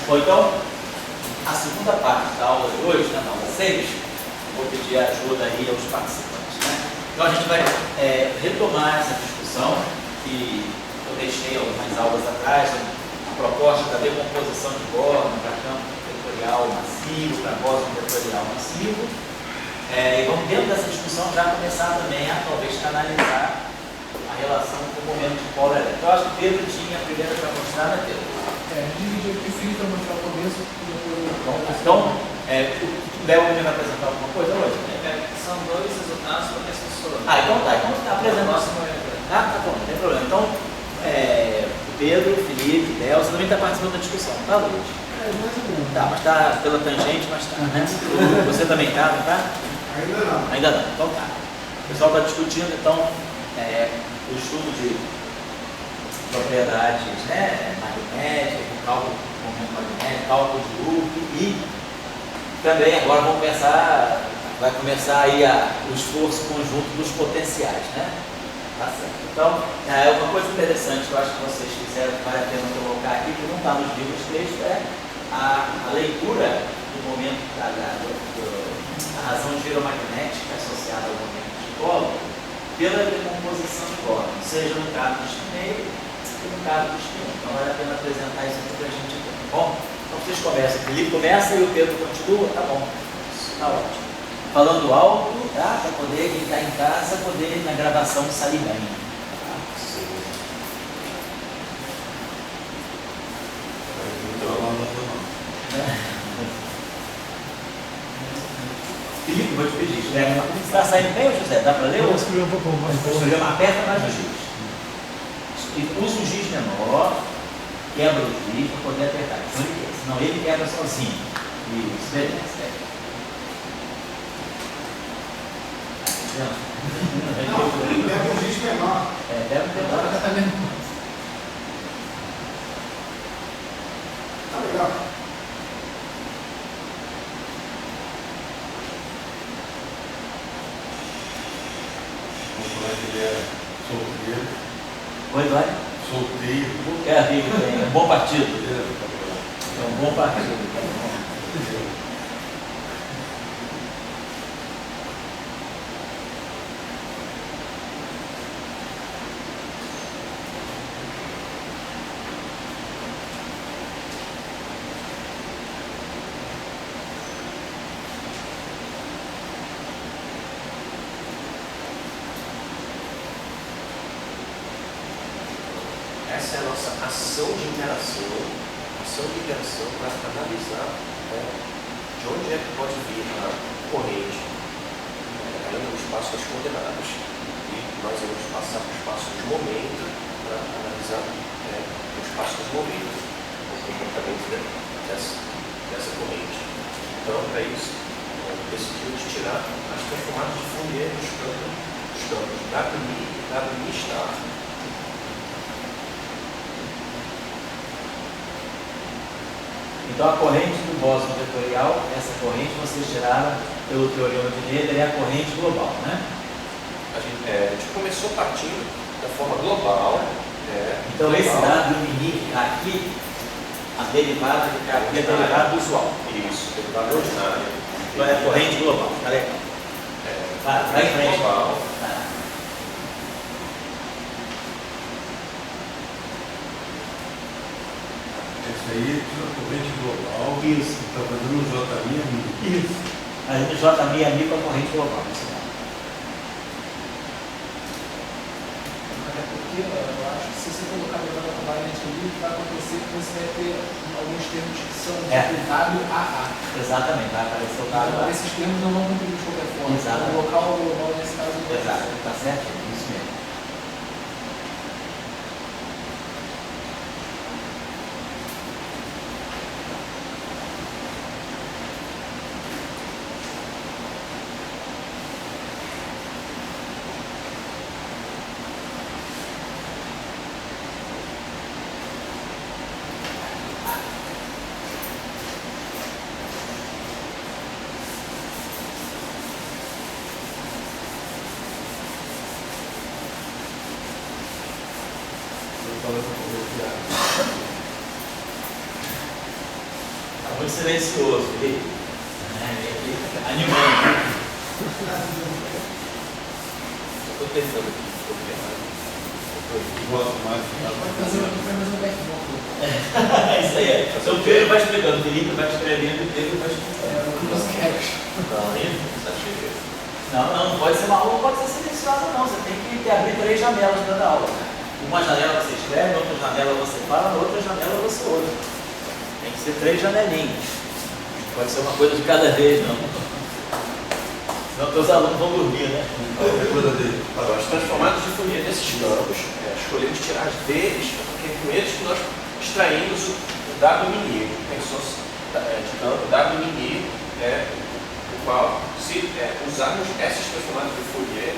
Bom, então, a segunda parte da aula de hoje, na aula 6, vou pedir ajuda aí aos participantes, né? Então a gente vai retomar essa discussão que eu deixei algumas aulas atrás, a proposta da decomposição de Gordon para campo vetorial massivo, para Gaussian vetorial massivo. E vamos dentro dessa discussão já começar também a talvez canalizar a relação com o momento de polo elétrico. Eu acho que o Pedro tinha a primeira para mostrar, né, Pedro? Dividir o prefiro para mostrar o começo e depois Então, o Léo vai apresentar alguma coisa hoje? São dois resultados para pessoa. Então tá. Então apresenta. Tá bom, não tem problema. Então, o Pedro, o Felipe, o Léo, você também está participando da discussão, tá, Luiz? mais ou menos. Tá, mas tá pela tangente, mas tá, né? Você também tá, não tá? Ainda não. Ainda não, então tá. O pessoal está discutindo, então, o estudo de propriedades, né, magnéticas, cálculo do momento magnético, cálculo de loop e também agora vai começar aí o esforço conjunto dos potenciais, né? Tá certo. Então, uma coisa interessante que eu acho que vocês fizeram, que vale a pena colocar aqui, que não está nos livros texto, é a leitura do momento da razão giromagnética associada ao momento de polo pela decomposição de Gordon, seja no caso do espinheiro e no caso do espinho. Então vale a pena apresentar isso aqui para a gente ver, tá bom? Então vocês começam, o Felipe começa e o Pedro continua, tá bom, tá ótimo. Falando alto, tá? Para poder quem está em casa, poder na gravação sair bem. Tá? Felipe, vou te pedir, José, está saindo bem, José? Dá para ler? Eu vou escrever um pouco mais. Escrever uma aperta mais o giz. Usa o giz menor, quebra o giz para poder apertar. Senão ele quebra sozinho. Isso, beleza. Não, pega um giz menor. Deve ter Agora já está vendo. Tá legal. Ele é solteiro. Oi, vai? Solteiro. É um bom partido. É um bom partido. Essa é a nossa ação de interação para analisar de onde é que pode vir a corrente ainda no espaço das coordenadas. E nós vamos passar para o espaço de momento para analisar o espaço dos momentos, o comportamento dessa corrente. Então, para isso, decidimos tirar as transformadas de Fourier dos campos WI e WI star. Então a corrente do Gaussian vetorial, essa corrente vocês tiraram pelo teorema de Noether, é a corrente global, né? A gente começou partindo da forma global. Então global. Esse dado mini que está aqui, a derivada que está aqui é a derivada usual. Isso, derivada ordinária. Então é a corrente global, tá legal. Vai em frente. Global. Esse aí é a corrente global. Isso. Está fazendo um J'. Isso. A gente J meia com a corrente global. Até porque eu acho que se você colocar a demanda covariante ali, o que vai acontecer é que você vai ter alguns termos que são tipo WAA. Exatamente, vai aparecer o dado lá. Esses termos não vão contribuir de qualquer forma. Exato. O local global nesse caso não vai. Exato, tá certo? Isso mesmo. muito silencioso, Felipe. Animando. Estou pensando aqui. Gosto mais. Pode fazer um backbone. Isso aí. Então o Pedro vai explicando, o Felipe vai escrevendo e o Pedro vai explicando. Não pode ser maluco, pode ser silenciosa não. Você tem que abrir 3 janelas dentro da aula. Uma janela você escreve, outra janela você fala, outra janela você ouve. Tem que ser 3 janelinhas. Não pode ser uma coisa de cada vez, não. Senão os alunos vão dormir, né? Qualquer coisa dele. Agora, os transformados de Fourier desses campos, escolhemos tirar deles, porque é com eles que nós extraímos o W mini, de campo W mini, o qual, se usarmos esses transformados de Fourier,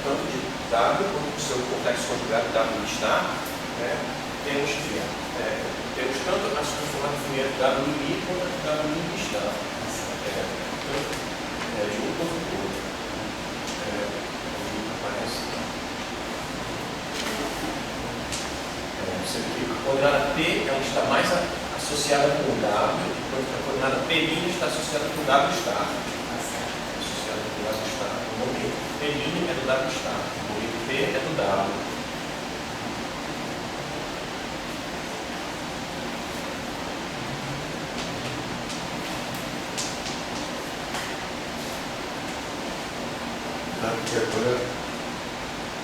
tanto de W quanto do seu complexo conjugado W star, temos tanto as transformadas de Fourier W mini quanto a W mini star. De um contra o outro. Aparece. Você vê que a coordenada P ela está mais associada com o W, enquanto a coordenada P' está associada com o W star. Associada com o W star. O momento P' é do W star. O momento P é do W. Que agora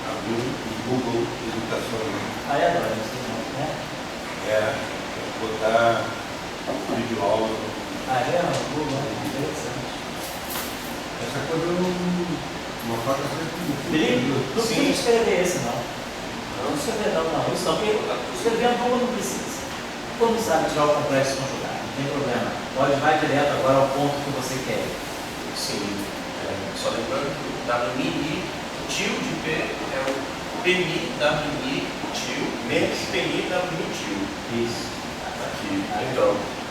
abriu o Google Educação. Adoro isso, né? Botar vídeo aula. O Google, interessante. Essa coisa uma faca sempre. Felipe, não precisa escrever esse não. Não escrever não, isso não, porque escrever a Google não precisa. Como sabe tirar o complexo conjugado, não tem problema. Vai direto agora ao ponto que você quer. Sim. Só lembrando que o W mini, o tio de P é o P' W mini tio menos P' W mini tio. Isso. Aqui. Então,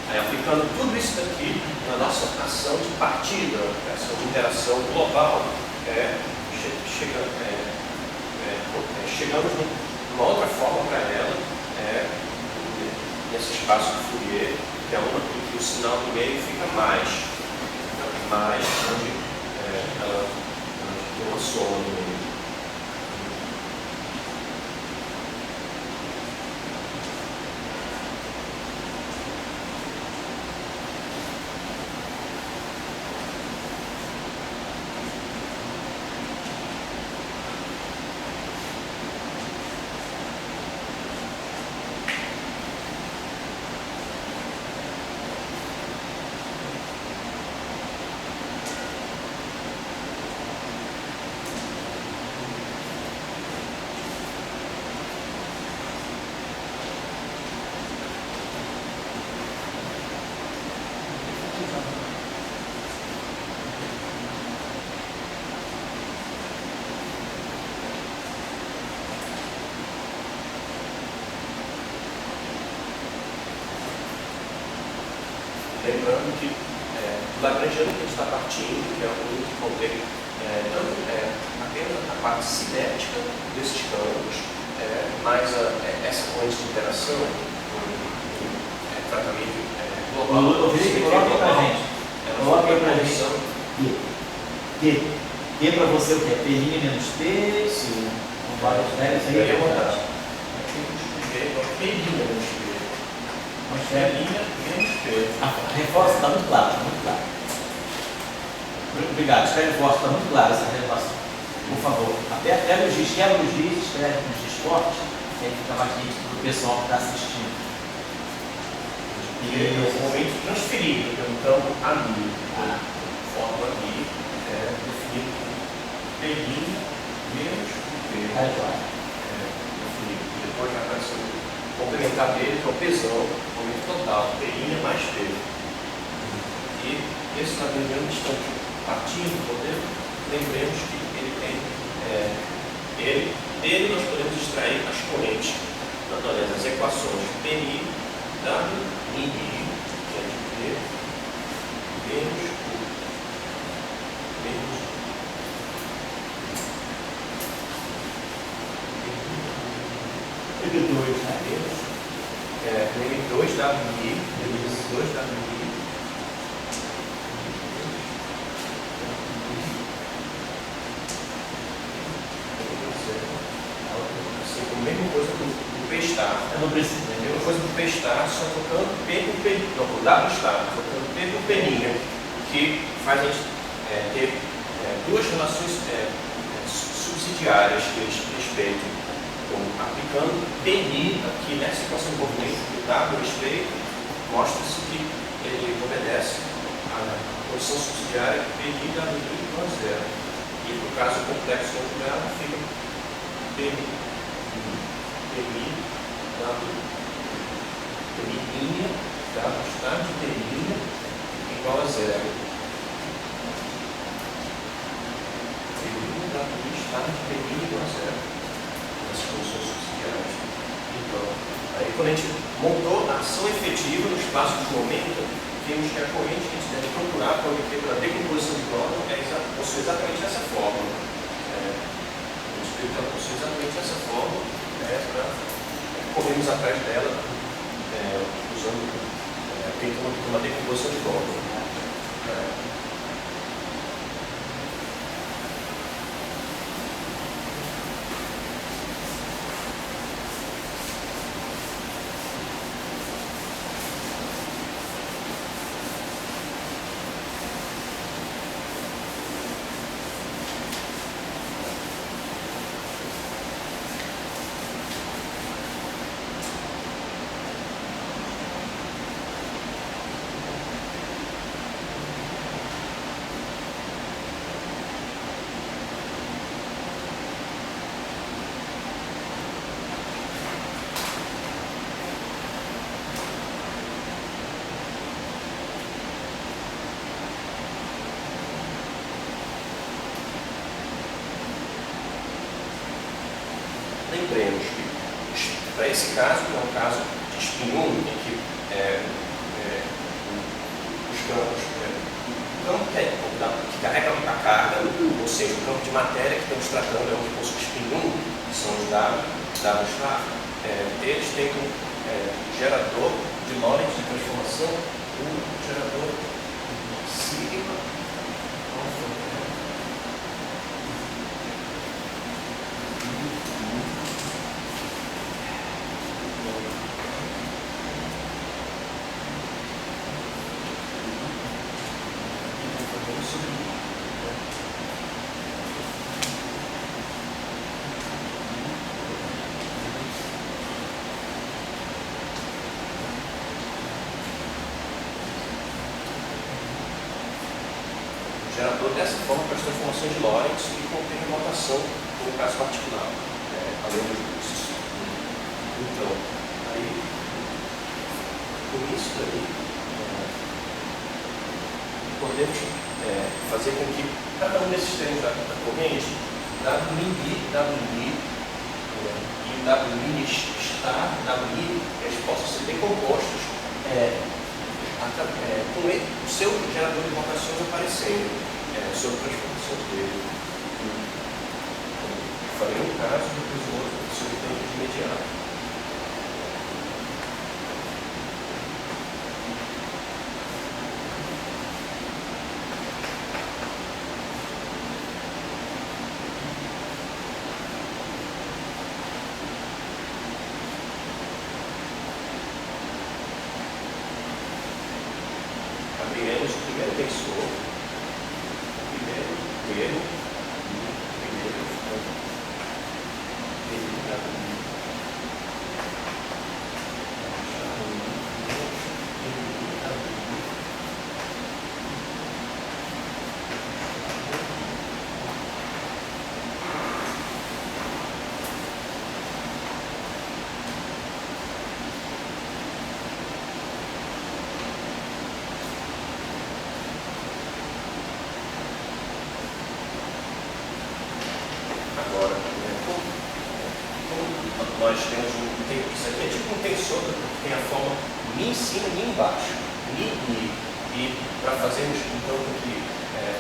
aplicando tudo isso daqui na nossa ação de partida, ação de interação global, chegamos numa outra forma para ela, nesse espaço de Fourier, que é uma que o sinal do meio fica mais, onde ela tem uma soma no meio. Lembrando que o lagrangiano que a gente está partindo, que é o único que contém apenas a parte cinética desses campos, mais essa corrente de interação, tratamento global. Coloque para a gente. Coloque para a gente. P para você o que é? P' menos P, com vários velhos aí. Eu vou botar. P' menos P. Menos P. Reforça, está muito claro, está muito claro. Obrigado, escreve forte, está muito claro essa relação. Por favor, pega o giz, quebra o giz, escreve com o giz forte, que aí fica mais nítido para o pessoal que está assistindo. E o momento transferido pelo campo ali, fórmula ali, definido P' menos P. Definido. Depois vai aparecer o complementar dele, que é o pesão, o momento total, P' mais P. E esse lagrangiano está partindo, lembremos que ele tem, dele nós podemos extrair as correntes, aliás, as equações P' W mini, que é de P, menos U, menos M2, né? M2 W mini, menos 2, WI. A mesma coisa do P-star. Eu não preciso. A mesma coisa do P-star, só tocando P com P. Não, o W-star, tocando P com P', que faz a gente ter duas relações subsidiárias que eles respeitam. Então, aplicando PI aqui nessa equação de movimento do W respeito, mostra-se que ele obedece à posição subsidiária PI WI igual a zero. E no caso complexo angular fica PI W está de PI igual a zero. PI está de PI igual a zero. Essas funções subsidiárias. Então, aí quando a gente montou a ação efetiva no espaço de momento, vimos que a corrente que a gente deve procurar para obter a decomposição de Gordon possui exatamente essa fórmula. O espírito possui exatamente essa fórmula para corrermos atrás dela usando uma decomposição de Gordon. Lembremos que, para esse caso, que é um caso de spin 1, em que os campos, o campo que carrega a carga, ou seja, o campo de matéria que estamos tratando é onde possui spin 1, que são os W star, eles têm um gerador de Lorentz de transformação, um gerador sigma alfa. Gerador dessa forma para as transformações de Lorentz e contém rotação no caso particular, além dos custos. Então, aí, com isso daí, podemos fazer com que cada um desses termos da corrente, WI e WI star, WI, eles possam ser decompostos com o seu gerador de rotações aparecendo sobre a transformação dele. Falei um caso, depois o outro, sobre o tempo de imediato. Abriremos o primeiro tensor, primeiro, agora, nós temos isso aqui é tipo um tensor que tem a forma Mi em cima e Mi embaixo. Mi, e para fazermos então com que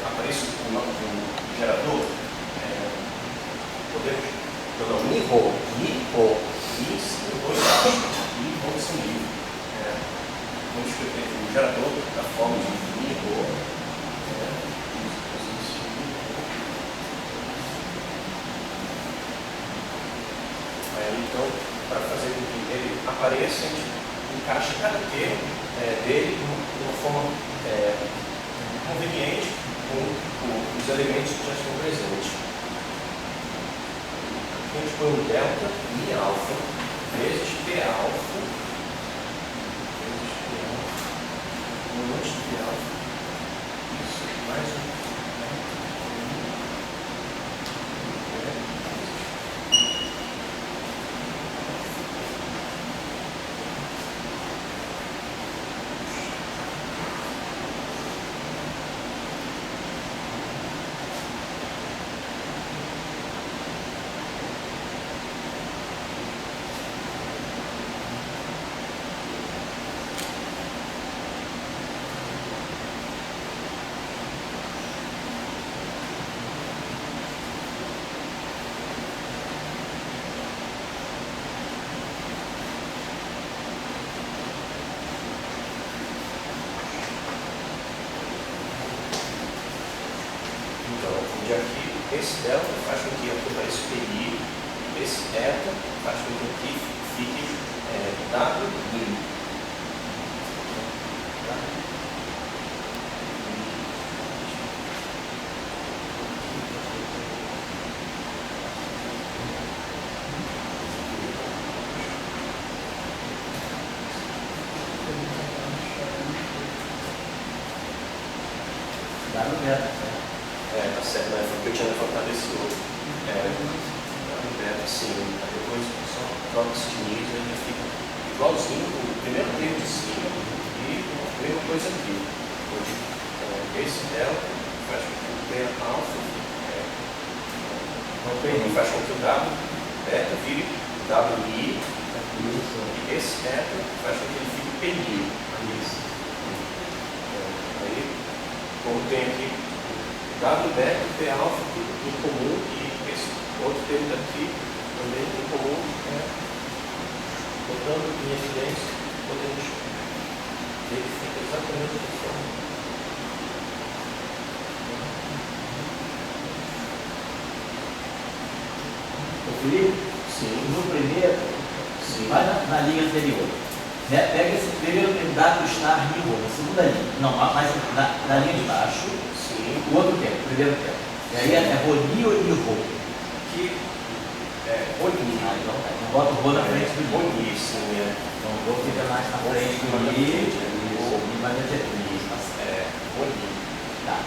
apareça um gerador, podemos, não, Mi, Rho, Mi em cima e Rho embaixo, Mi, Rho em cima. Vamos escrever o gerador da forma de Mi, Rho. Aí, então, para fazer com que ele apareça, a gente encaixa cada termo dele de uma forma conveniente com os elementos que já estão presentes. Aqui a gente põe um delta Mi alfa vezes P alfa vezes P alfa, um monte de P alfa, isso, mais um. Então, aqui, esse delta faz com que aqui apareça PI, esse eta faz com que aqui fique WI. Dá no beta. Tá certo, né? Foi porque eu tinha levantado esse outro. Beta, sim. Aí depois só troca esse nível e ele fica igualzinho o primeiro termo de cima e a mesma coisa aqui. Onde esse delta faz com que o P alfa faz com que o W beta vire WI e esse eta faz com que ele fique PI. Aí, como tem aqui W beta e P alfa em comum e esse outro termo daqui também em comum, botando em evidência, podemos ver que fica exatamente da forma. Felipe? Sim. No primeiro, vai na linha anterior. Pega esse primeiro termo W star Mi Rho, na segunda linha. Não, mas na linha de baixo. Sim. O outro tempo, o primeiro tempo. E aí é Roni ou Nirro? Aqui é Roni. Então bota o Rho na frente do Ni. Roni, sim. Então o Rho fica mais na frente do Ni, o Ni vai ter Ni. Roni. Tá.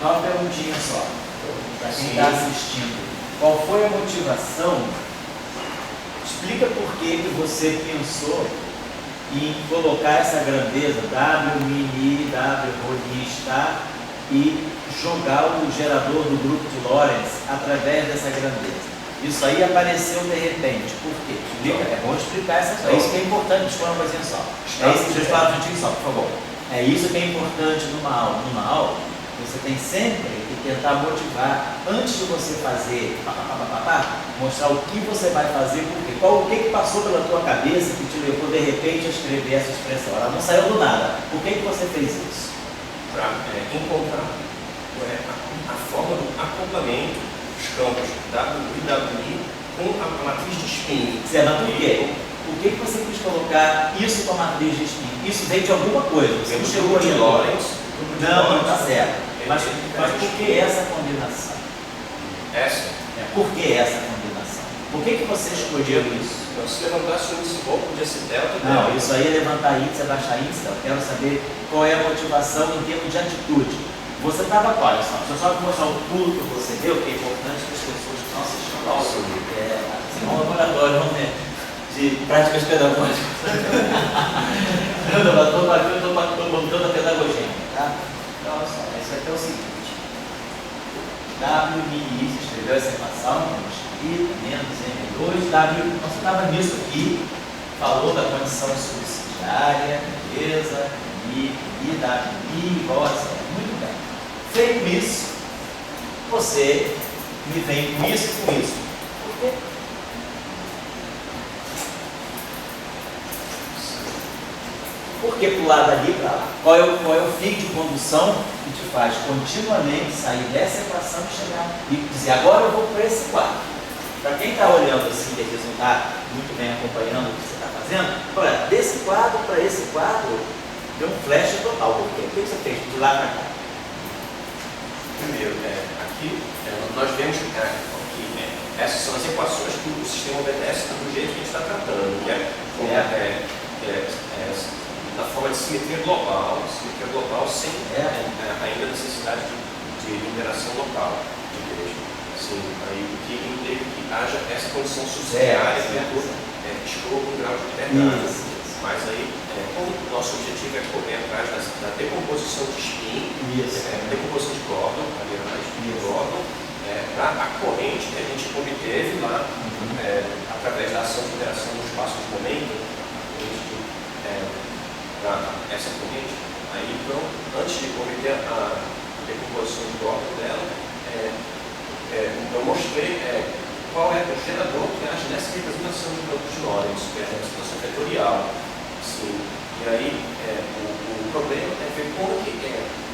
Uma perguntinha só, para quem está assistindo. Qual foi a motivação? Explica por que você pensou em colocar essa grandeza W, Mi, W, Rho, star e jogar o gerador do grupo de Lorentz através dessa grandeza. Isso aí apareceu de repente. Por quê? Explica, é bom explicar essa coisa. É isso que é importante, deixa eu falar uma coisinha só. É isso, deixa eu falar juntinho só, por favor. É isso que é importante numa aula. Numa aula, você tem sempre que tentar motivar, antes de você fazer, mostrar o que você vai fazer, porque o que passou pela tua cabeça que te levou de repente a escrever essa expressão. Ela não saiu do nada. Por que você fez isso? Para encontrar a forma do acoplamento dos campos WI e WI com a matriz de spin. Certo, mas por quê? Por que você quis colocar isso com a matriz de spin? Isso veio de alguma coisa, você não chegou de ali. Lorentz. Não está certo. Mas por que essa combinação? Essa? Por que essa combinação? Por que você escolheu isso? Então, se levantasse um índice bom, podia ser delta. Não, isso aí é levantar índice, é baixar índice. Eu quero saber qual é a motivação em termos de atitude. Você estava, olha só, deixa eu só mostrar o pulo que você deu, que é importante que as pessoas que estão assistindo ao vídeo. É um laboratório, vamos ver, de práticas pedagógicas. Eu estou montando a pedagogia. Tá? Então, olha só, isso aqui é o seguinte. WI, você escreveu essa equação, menos M2, W, você estava nisso aqui, falou da condição subsidiária, beleza, I igual a zero. Muito bem. Feito isso, você me vem com isso e com isso. Por quê? Por que pular dali para lá? Qual é o fio de condução que te faz continuamente sair dessa equação e chegar e dizer, agora eu vou para esse quadro? Para quem está olhando assim, que não está muito bem acompanhando o que você está fazendo, olha, desse quadro para esse quadro, deu um flash total. Por quê? O que você fez de lá para cá? Primeiro, aqui nós vemos que essas são as equações que o sistema obedece do jeito que a gente está tratando, na forma de simetria global sem ainda necessidade de interação local de igreja. Sim, aí o que implica que haja essa condição subsidiária que escolha um grau de liberdade. Mas aí, como o nosso objetivo é correr atrás da decomposição de spin, decomposição de Gordon, aliás, para a corrente que a gente obteve lá, através da ação de interação no espaço de momento, essa corrente. Aí, então, antes de obter a decomposição de Gordon dela, eu mostrei qual é o gerador que age nessa representação de campo de Lorentz, que é a representação vetorial. Sim. E aí, o problema é ver como que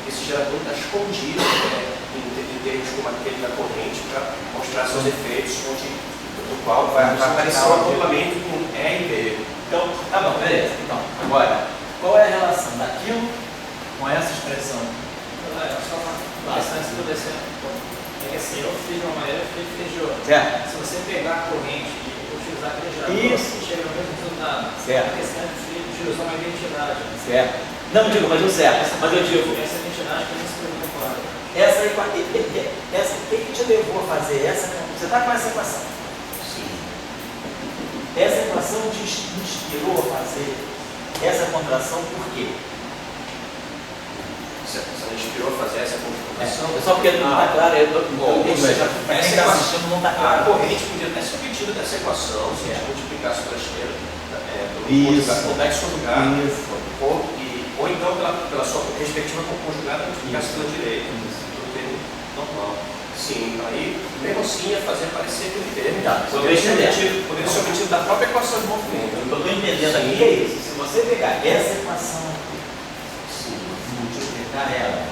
esse gerador está escondido em termos como aquele da corrente para mostrar seus efeitos, do qual vai aparecer um acoplamento com E e B. Então, tá bom, beleza. Então, agora, qual é a relação daquilo com essa expressão? Só uma questão antes de eu descer. É que assim, eu fiz de uma maneira, eu fiz de outra. Certo. Se você pegar a corrente e utilizar aquele gerador, Isso. você chega no mesmo resultado. Certo. A questão é de usar uma identidade. Certo. Não digo, mas eu certo. Mas eu digo. Essa identidade que não se preocupa com ela. O que te levou a fazer essa? Você está com essa equação? Sim. Essa equação te inspirou a fazer essa contração por quê? Você me inspirou a fazer essa configuração? Só porque não está claro, quem está assistindo não está A claro. corrente podia ter sido obtida dessa equação, se a gente multiplicasse pela esquerda, pelo complexo conjugado, ou então pela sua respectiva conjugada, multiplicasse pela direita, pelo termo normal. Sim, aí mesmo assim ia fazer parecer que o termo poderia ser obtido da própria equação de movimento. O que eu estou entendendo aqui é isso. Se você pegar essa equação aqui, multiplicar ela,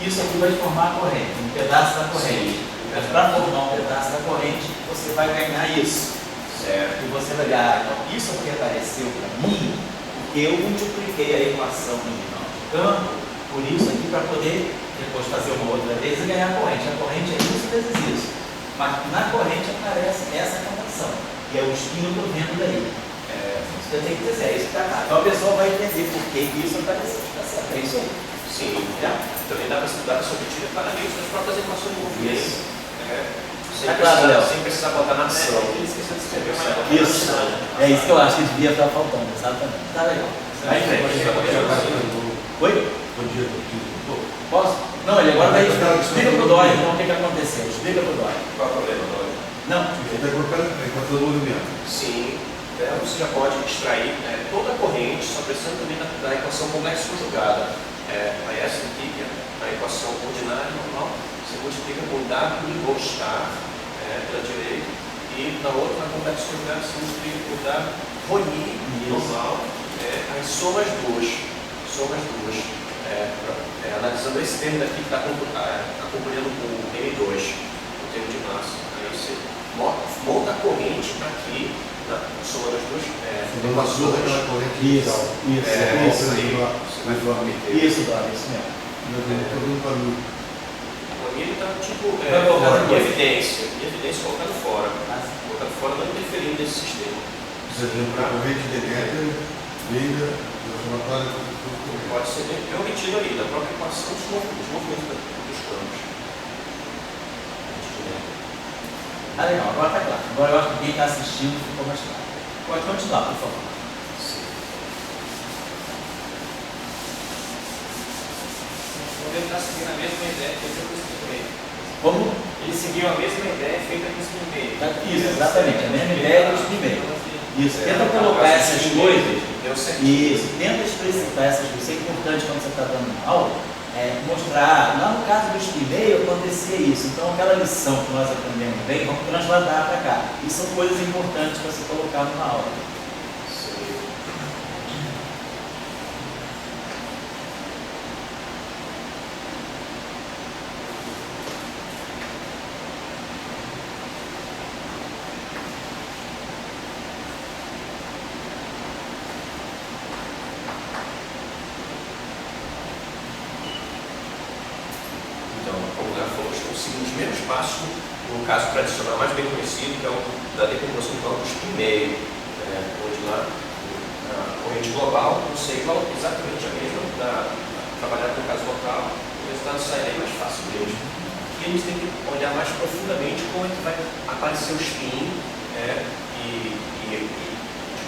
isso aqui vai formar a corrente, um pedaço da corrente. Mas para formar um pedaço da corrente, você vai ganhar isso. Certo. E você vai ganhar, então isso aqui apareceu para mim, porque eu multipliquei a equação original de campo, por isso aqui, para poder depois fazer uma outra vez e ganhar a corrente. A corrente é isso vezes isso. Mas na corrente aparece essa condição, que é o spin que eu estou vendo daí. Isso que eu tenho que dizer, é isso que está cá. Então a pessoa vai entender por que isso apareceu. Está certo? É isso aí. Sim, também dá para estudar essa obtida claramente nas próprias equações de movimento. Sem precisar botar na ação. Isso. É isso que eu acho que devia estar faltando, exatamente. Tá legal. Vai em frente. Oi? Posso? Não, ele agora vai explica para o Dói então o que aconteceu. Explica para o Dói. Qual é o problema, Dói? Não. Ele está colocando a equação do movimento. Sim. Você já pode extrair toda a corrente, só precisando também da equação complexa conjugada. Aí essa aqui, que é a equação ordinária normal, você multiplica por W igual estar pela direita, e na outra, na complexa conjugada, você multiplica por W Roni normal Aí soma as duas. Analisando esse termo daqui que está acompanhando com o M2, o termo de massa. Aí você monta a corrente aqui, soma das duas equações. Isso, Dora, isso mesmo. Ele está tipo em evidência colocado fora. Colocado fora não interferindo nesse sistema. A corrente deleta vem da somatória do corrente. Pode ser obtido aí, da própria equação dos movimentos dos campos. Legal, agora está claro. Agora eu acho que quem está assistindo ficou mais claro. Pode continuar, por favor. Ele está seguindo a mesma ideia feita com esse primeiro. Como? Ele seguiu a mesma ideia feita com esse primeiro. Isso, exatamente, a mesma ideia dos primeiros. Isso, tenta colocar essas coisas. Isso, tenta explicitar essas coisas. Isso é importante quando você está dando aula. Mostrar, lá no caso do e-mail acontecia isso, então aquela lição que nós aprendemos bem, vamos transladar para cá. E são coisas importantes para você colocar numa aula. Passos, no caso tradicional mais bem conhecido, que é o da decomposição de campos e-mail, onde lá a corrente global consegue exatamente a mesma trabalhar no caso local, o resultado sai bem mais fácil mesmo. E a gente tem que olhar mais profundamente como é que vai aparecer o spin e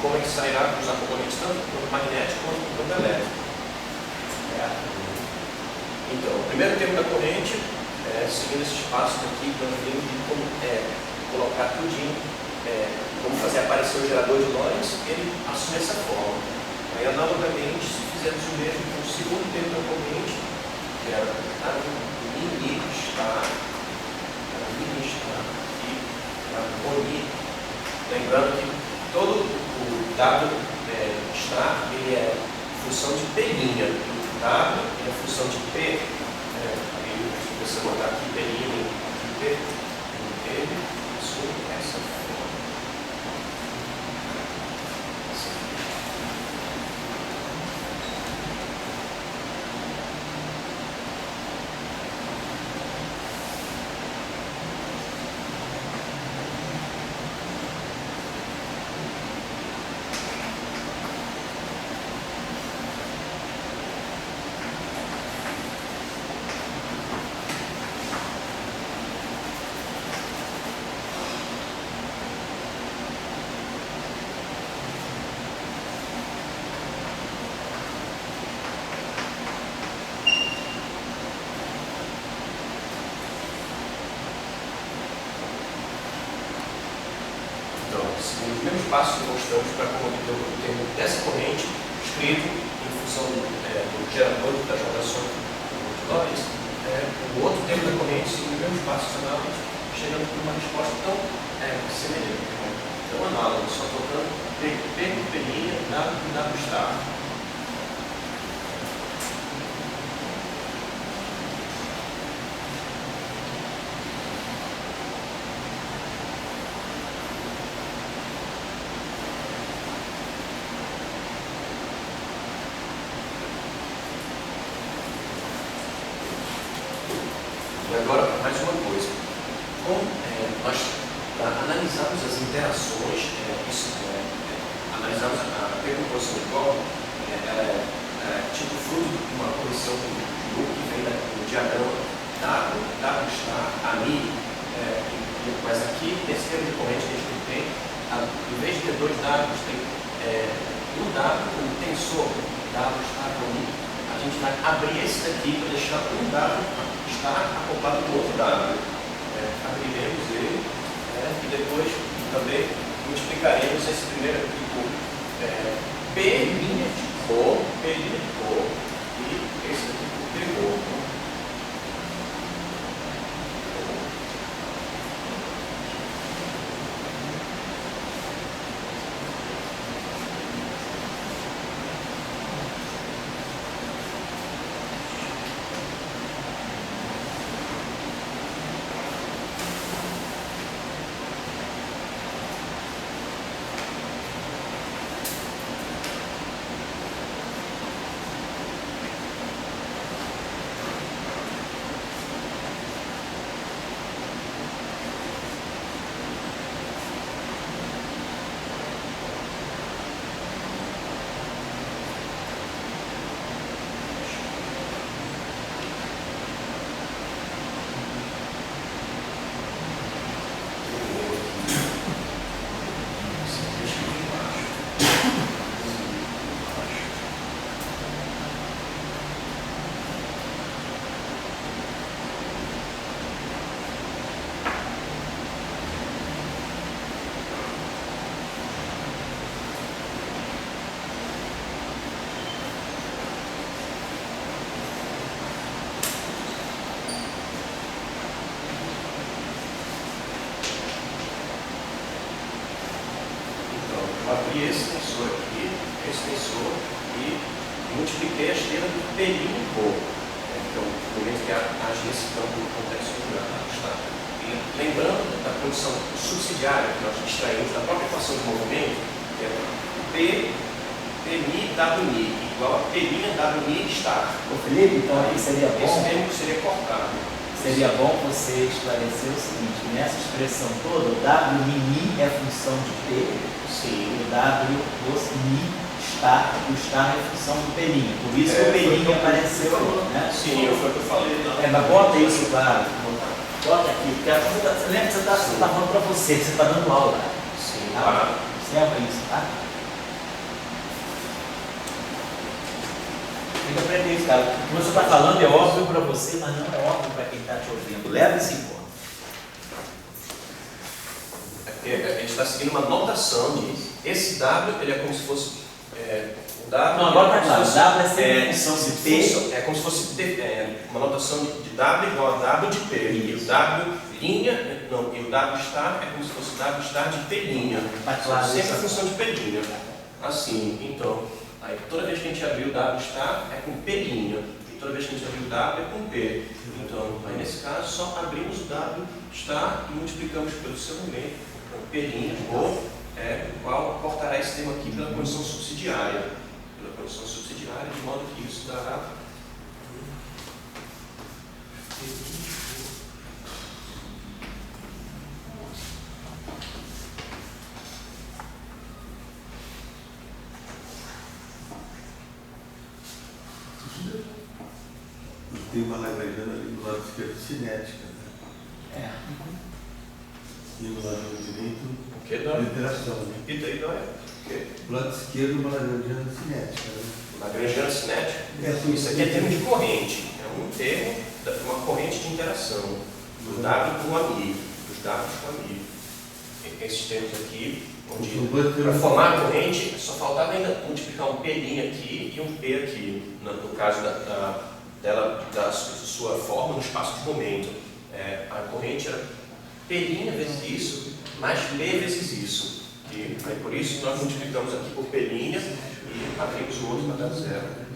como é que sairá os componentes tanto do campo magnético quanto do campo elétrico. Então, o primeiro termo da corrente, seguindo esses passos aqui, nós vimos de como colocar tudinho, como fazer aparecer o gerador de Lorentz, ele assume essa forma. Aí, analogamente, se fizermos o mesmo com o segundo termo da corrente, que era mini estar e oni, lembrando que todo o W estar ele é função de P', o W é função de P. Se você botar aqui P', ele assume essa forma. Os mesmos passos que mostramos para como obter o termo dessa corrente, escrito em função do gerador das rotações de Lorentz, o outro termo da corrente, seguindo os mesmos passos análogos, chegando com uma resposta tão semelhante, tão análoga, só tocando P com P', W com W star. Agora, mais uma coisa. Como nós analisamos as interações, analisamos a decomposição de copo, ela é tipo fruto de uma correção de grupo que vem do diagrama W star, AMI, mas aqui, nesse termo de corrente que a gente tem, em vez de ter dois Ws, tem um W como tensor, W star com AMI, a gente vai abrir esse daqui para deixar um W está acoplado com outro W. Abriremos ele e depois também multiplicaremos esse primeiro aqui por P' de cor, e esse aqui por tricor. multipliquei a esteira do pelinho por. Então, no momento que age nesse campo do contexto está. E lembrando da condição subsidiária que nós extraímos da própria equação de movimento, que é Pmi Wmi igual a P'I Wmi estar. Ô Felipe, então aí seria bom. Esse termo seria cortado. Seria bom você esclarecer o seguinte: nessa expressão toda, o W mini é função de P, Sim. o W mi está, o estar é função do pelinho. Por isso que o pelinho apareceu ali, né? Sim, foi o que eu falei. Mas bota isso, claro. Bota aqui, porque você lembra que você está falando para você, que você está dando aula. Sim, Tá? claro. Observa isso, tá? Fica aprendendo isso, cara. O que você está falando é óbvio para você, mas não é óbvio para quem está te ouvindo. Leva isso em conta. A gente está seguindo uma notação de esse W, ele é como se fosse o W. Não, agora está claro. O W é sempre função de P. É como se fosse uma notação de W igual a W de P. E o W linha, não, e o W star é como se fosse W star de P linha. Tá claro, Sempre a isso. função de P linha. Assim, então, aí toda vez que a gente abrir o W star é com P linha. E toda vez que a gente abrir o W é com P. Então, aí nesse caso, só abrimos o W star e multiplicamos pelo seu momento, com P linha, ou o qual cortará esse termo aqui pela condição subsidiária. Pela condição subsidiária, de modo que isso dará. Tem uma lagrangiana ali do lado esquerdo cinética, né? É. E no lado direito, O que dá? interação, né? E daí dói? Do lado esquerdo, uma lagrangiana cinética, né? Lagrangiano cinético? Isso aqui é termo de corrente. É um termo, uma corrente de interação. Do W com o amigo. Dos Ws com o amigo. Esses termos aqui, onde para formar a corrente, só faltava ainda multiplicar um P' aqui e um P aqui. No caso da sua forma no espaço de momento. A corrente era P' vezes isso, mais P vezes isso. E aí, por isso nós multiplicamos aqui por P' e abrimos o outro para dar zero.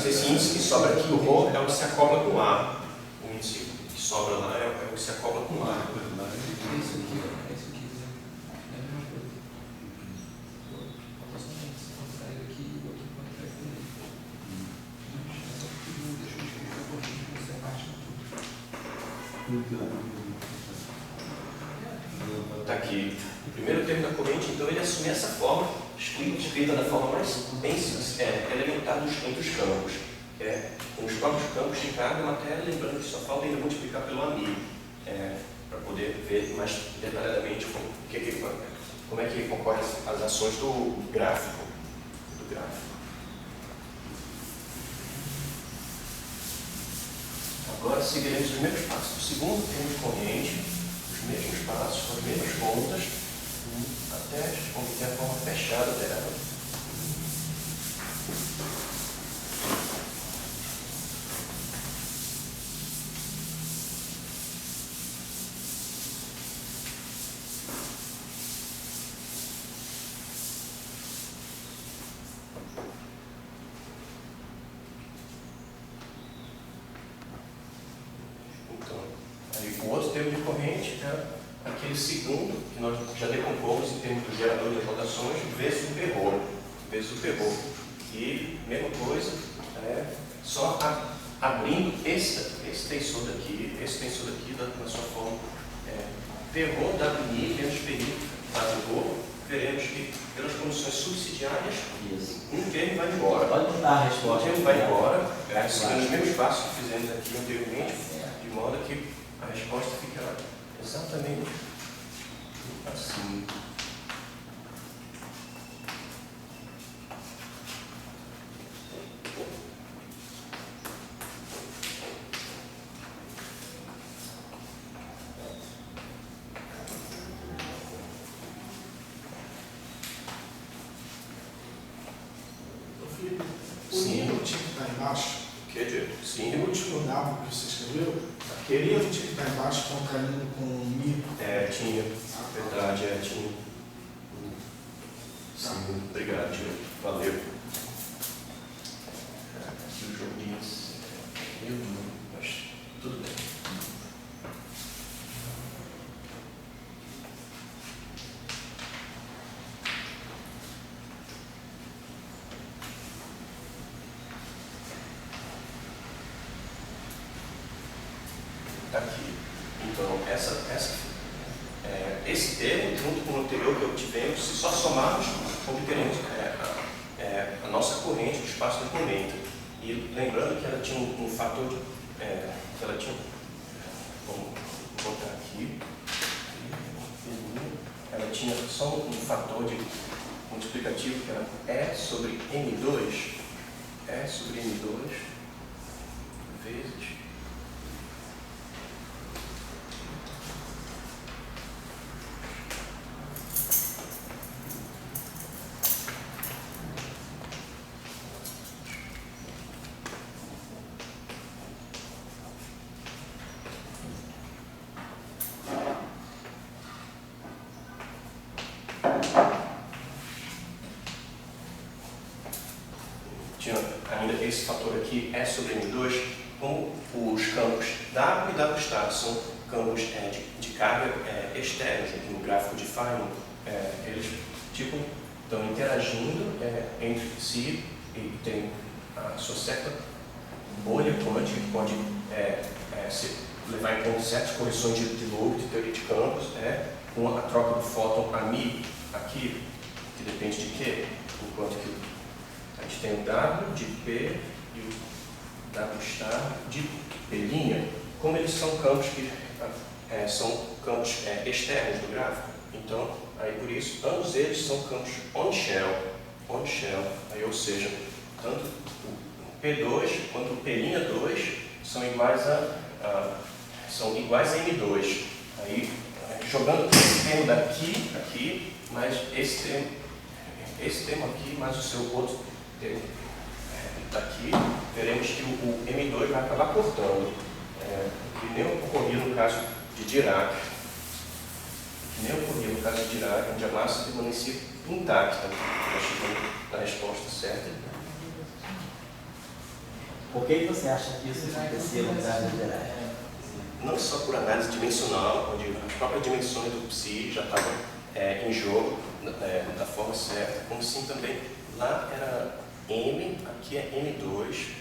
Esse índice que sobra aqui, o ρ, é o que se acopla com A. O índice que sobra lá é o que se acopla com A. É isso aqui, ó. É isso aqui. É a mesma coisa. Falta somente se contrair aqui e o outro contrair com ele. Deixa eu escrever um pouquinho para você parte Está aqui. O primeiro termo da corrente, então, ele assume essa forma, escrita da forma mais bem elementar entre os campos. Com os próprios campos de carga e matéria, lembrando que só falta ainda multiplicar pelo amigo, para poder ver mais detalhadamente como é que ocorrem as ações do gráfico. Agora seguiremos os mesmos passos do segundo termo de corrente, os mesmos passos, as mesmas contas, até obter a forma fechada dela. O outro termo de corrente é aquele segundo, que nós já decompomos em termos do gerador de rotações, vezes o perro. E, mesma coisa, só abrindo esse tensor daqui na sua forma perro, WI, menos PI, rho, veremos que, pelas condições subsidiárias, um termo vai embora. Pode mudar a resposta. Um termo vai embora, seguindo os mesmos passos que fizemos aqui anteriormente, de modo que a resposta fica exatamente assim. O nível tinha que estar embaixo. O que, Diego? Sim. O último W que você escreveu, o Aquele nível tinha que estar embaixo contraindo com o Mi. tinha. Verdade, tinha. Obrigado, Diego. Valeu. Aqui o joguinho meio duro, mas tudo bem. Tá aqui. Então, esse termo, junto com o anterior que obtivemos, se só somarmos, obteremos a nossa corrente do espaço do momento. E lembrando que ela tinha um fator de. Que ela tinha. Vamos botar aqui. Ela tinha só um fator de multiplicativo que era E sobre M2. E sobre M2 vezes. Ainda esse fator aqui, E sobre M2, como os campos W e W' são campos de carga externos no gráfico de Feynman, eles estão interagindo entre si e tem a sua certa bolha quântica que pode se levar em conta certas correções de Loeb, de teoria de campos, com a troca do fóton AMI aqui, que depende de quê? Enquanto que a gente tem o W de P e o W' de P', como eles são campos que são campos externos do gráfico. Então, aí por isso, ambos eles são campos on-shell, aí, ou seja, tanto o P2 quanto o P'2 são iguais a M2. Aí, jogando esse termo daqui, aqui, mais esse termo aqui, mais o seu outro termo daqui, veremos que o M2 vai acabar cortando, que nem ocorria no caso de Dirac, onde a massa permanecia intacta. Nós chegamos na resposta certa. Por que você acha que isso acontecia no caso de Dirac? Não só por análise dimensional, onde as próprias dimensões do psi já estavam em jogo da forma certa, como sim também lá era M, aqui é M2,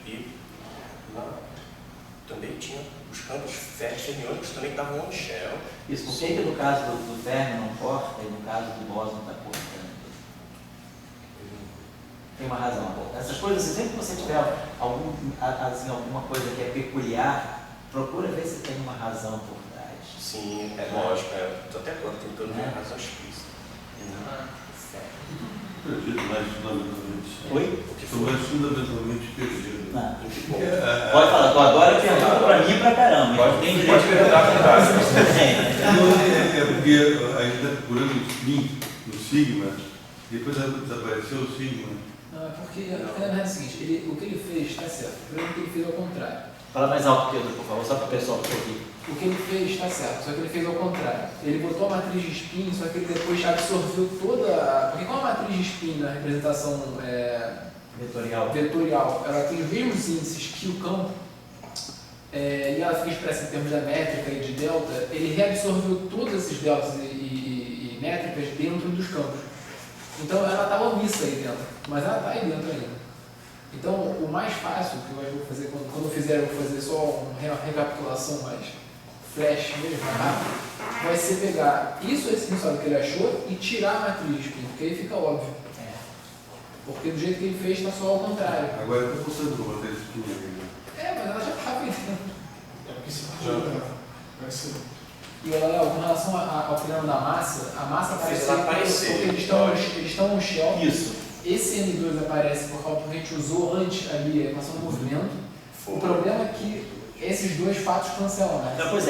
e lá também tinha os campos fermiônicos também estavam on-shell. Isso, por que no caso do Fermi não corta e no caso do bóson está cortando? Tem uma razão. Essas coisas, sempre que você tiver alguma coisa que é peculiar, procura ver se tem uma razão por trás. Sim, é lógico. Estou até agora tentando ver a razão explícita. Perdido, mais fundamentalmente. Oi? Estou mais fundamentalmente perdido. Não. Pode falar, agora pergunta para mim pra caramba. Pode perguntar para trás. É porque a gente está procurando o spin no sigma, depois desapareceu o sigma. Não, é porque na verdade é o seguinte, o que ele fez está certo. Primeiro que ele fez ao contrário. Fala mais alto, Pedro, por favor, só para o pessoal ouvir. O que ele fez está certo, só que ele fez ao contrário. Ele botou a matriz de spin, só que ele depois absorveu toda a... Porque como a matriz de spin na representação vetorial, ela tem os mesmos índices que o campo, e ela fica expressa em termos da métrica e de delta, ele reabsorveu todos esses deltas e métricas dentro dos campos. Então ela estava omissa aí dentro, mas ela está aí dentro ainda. Então o mais fácil que eu vou fazer, quando eu fizer, eu vou fazer só uma recapitulação mais flash mesmo, rápido, vai ser pegar esse resultado que ele achou e tirar a matriz de spin, porque aí fica óbvio. Porque do jeito que ele fez está só ao contrário. Agora eu estou gostando de uma matéria spin ainda. Mas ela já estava aí dentro. É porque se for vai ser. E Léo, com relação ao problema da massa, a massa aparece porque eles estão no shell. Isso. Esse M2 aparece por causa que a gente usou antes ali a equação do movimento. O problema é que esses dois fatos cancelam, né? Não, pois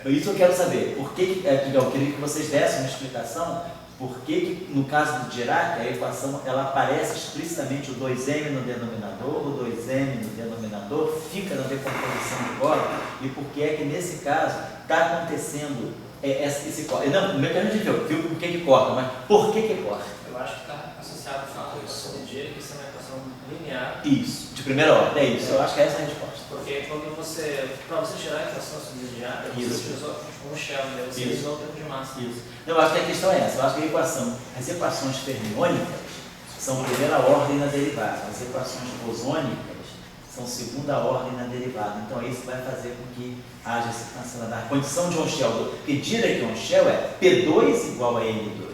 isso eu quero saber. Por que, eu queria que vocês dessem uma explicação por que, no caso do Dirac, a equação ela aparece explicitamente o 2m no denominador, o 2m no denominador fica na decomposição do Born, e por que é que nesse caso está acontecendo esse corte. Não, o mecanismo viu por que corta, mas por que corta? Eu acho que está associado ao fato de você medir que isso é uma equação linear. Isso, de primeira ordem, é isso. Eu acho que essa é a resposta. Porque para você tirar a equação subsidiária, você utilizou um shell, né? Você usou o tempo de massa. Isso. Eu acho que a questão é essa. Eu acho que as equações fermiônicas são primeira ordem na derivada. As equações bosônicas são segunda ordem na derivada. Então isso vai fazer com que haja esse cancelamento. A condição de On-Shell, porque Dirac On-Shell é P2 igual a N2.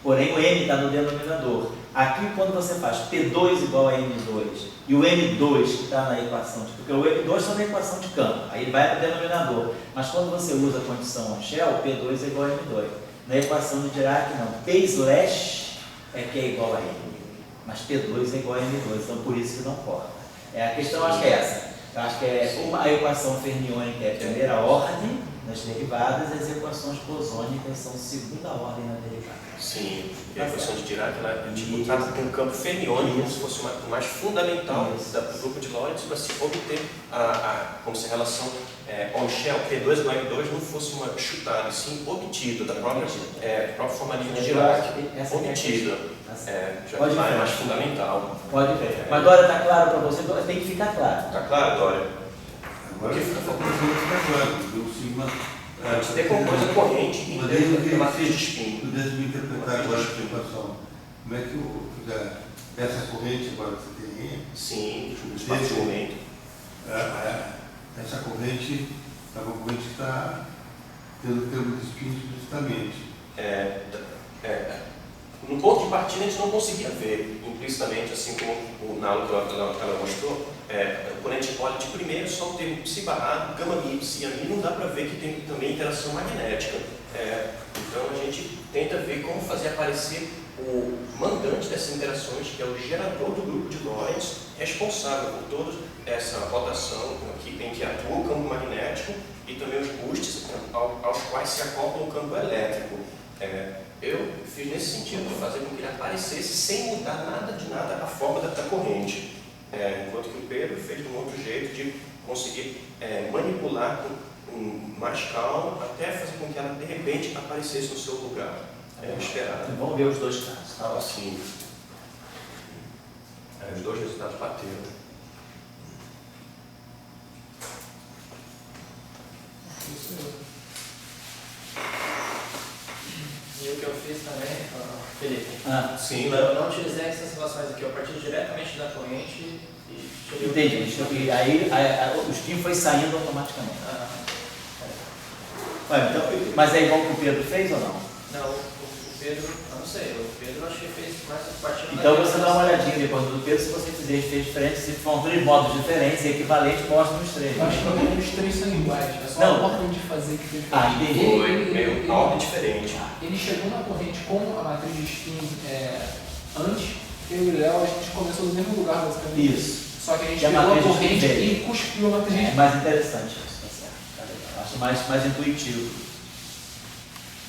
Porém o N está no denominador. Aqui quando você faz P2 igual a N2 e o N2 que está na equação, porque o N2 está na equação de campo, aí ele vai para o denominador. Mas quando você usa a condição On-Shell, P2 é igual a N2. Na equação de Dirac não. P/ é que é igual a N. Mas P2 é igual a N2, então por isso que não corta. A questão acho que é essa. Eu acho que a equação fermiônica é primeira ordem nas derivadas e as equações bosônicas são segunda ordem na derivada. Sim, e a equação de Dirac, ela trata com um campo fermiônico como se fosse o mais fundamental do grupo de Lorentz para se obter como se a relação On-Shell, P2 igual a N2 não fosse uma chutada, e sim obtida, da própria formalismo de Dirac, obtida. Já Pode é ver. mais fundamental. Pode ver. Mas Dória, está claro para você? Tem que ficar claro. Está claro, Dória? Agora fica faltando ficar claro, do sigma. A gente decompôs a corrente em termos de matriz de spin. Pudesse me interpretar agora essa equação. Como é que essa corrente agora que você tem aí, Sim, nesse momento. essa corrente é uma corrente que está tendo termo de spin explicitamente. No ponto de partida a gente não conseguia ver implicitamente, assim como na aula que ela mostrou, quando a gente olha de primeiro só o termo psi barrado, gama mi, psi mi, não dá para ver que tem também interação magnética. Então a gente tenta ver como fazer aparecer o mandante dessas interações, que é o gerador do grupo de Lorentz, responsável por toda essa rotação em que atua o campo magnético e também os boosts aos quais se acopla o campo elétrico. Eu fiz nesse sentido, de fazer com que ele aparecesse sem mudar nada de nada a forma da corrente. Enquanto que o Pedro fez de um outro jeito de conseguir manipular com mais calma até fazer com que ela de repente aparecesse no seu lugar esperado. Então, vamos ver os dois casos. Tá assim. Os dois resultados bateram. E o que eu fiz também, Felipe, Sim, eu não utilizei essas relações aqui, eu parti diretamente da corrente e tirei Entendi. E aí o spin foi saindo automaticamente. Então, mas é igual que o Pedro fez ou não? Não, o Pedro, eu não sei, o Pedro acho que fez mais partindo Então você dá uma olhadinha depois do Pedro, se você fez diferente, se for três modos diferentes, equivalente, mostra nos três. Eu acho que os três são iguais, é só a ordem de fazer que fez diferente. Entendi. foi meio uma ordem diferente. Ele chegou na corrente com a matriz de spin antes, eu e o Léo, a gente começou no mesmo lugar basicamente. Isso. Só que a gente E a pegou a matriz de corrente spin veio. e cuspiu a matriz de É spin. mais interessante isso, tá certo. Tá legal. Acho mais intuitivo.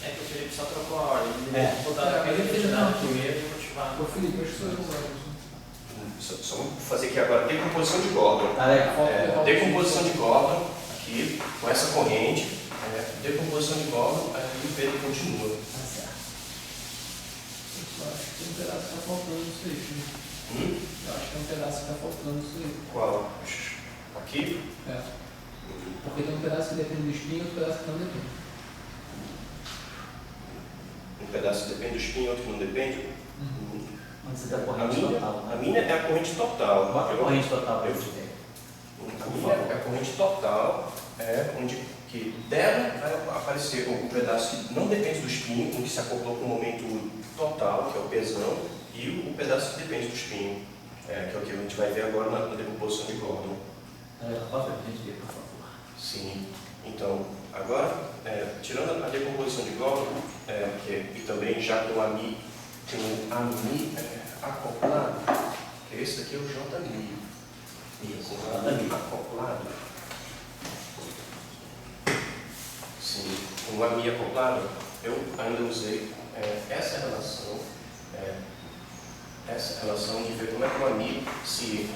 É que o Felipe só trocou a ordem, ele É. deve botar a Ele fez identidade não. primeiro e motivar. Ô Felipe, eu acho que sou eu. Só vamos fazer aqui agora decomposição de Gordon. Tá legal. Decomposição de Gordon, aqui, com essa corrente. Decomposição de Gordon, aí o Pedro continua. Tá certo. Eu acho que tem um pedaço que tá faltando isso aí, Felipe. Eu acho que tem um pedaço que tá faltando isso aí. Qual? Aqui? Porque tem um pedaço que depende do spin e outro pedaço que não depende. Um pedaço depende do spin, outro que não depende. Onde você dá a corrente total. A minha é a corrente total. Bota a corrente total para Eu- eu ver. A minha é a corrente total, onde que dela vai aparecer um pedaço que não depende do spin, um que se acoplou com o momento total, que é o pesão, e o pedaço que depende do spin, que é o que a gente vai ver agora na decomposição de Gordon. Bota para a gente ver, por favor. Sim. Então, agora, tirando a decomposição de Gordon, e também já com o AMI acoplado, que esse daqui é o JMI. Isso, Com o AMI acoplado. Sim, com o AMI acoplado, eu ainda usei essa relação de ver como é que o AMI se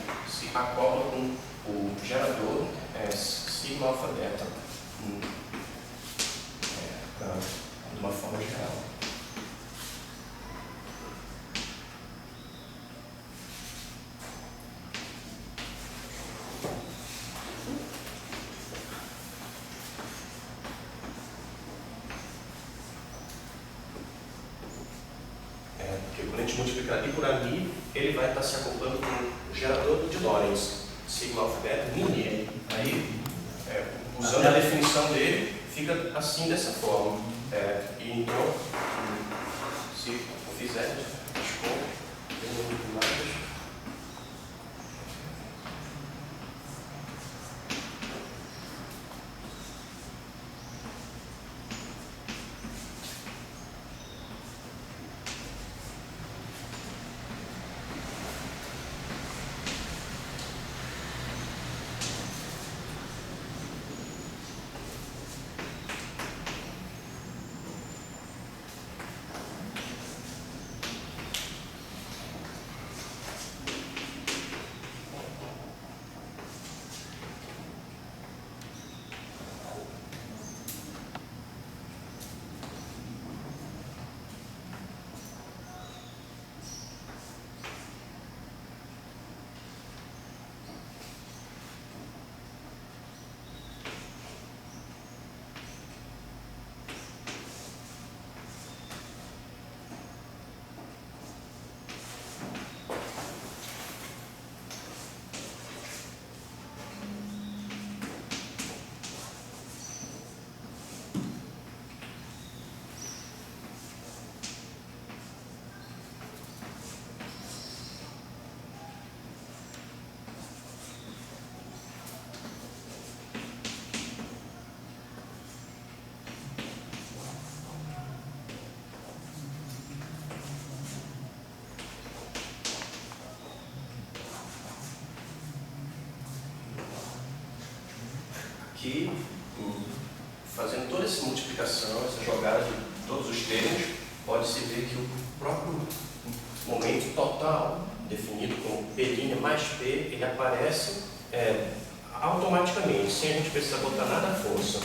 acopla com o gerador sigma alfa beta. Quando a gente multiplicar aqui por AMI, ele vai estar se acoplando com o gerador de Lorentz, sigma alfa beta, μi. Aí, usando a definição dele, fica assim, dessa forma. E então, se eu fizer as contas, aqui, fazendo toda essa multiplicação, essa jogada de todos os termos, pode-se ver que o próprio momento total, definido como P' mais P, ele aparece automaticamente, sem a gente precisar botar nada à força.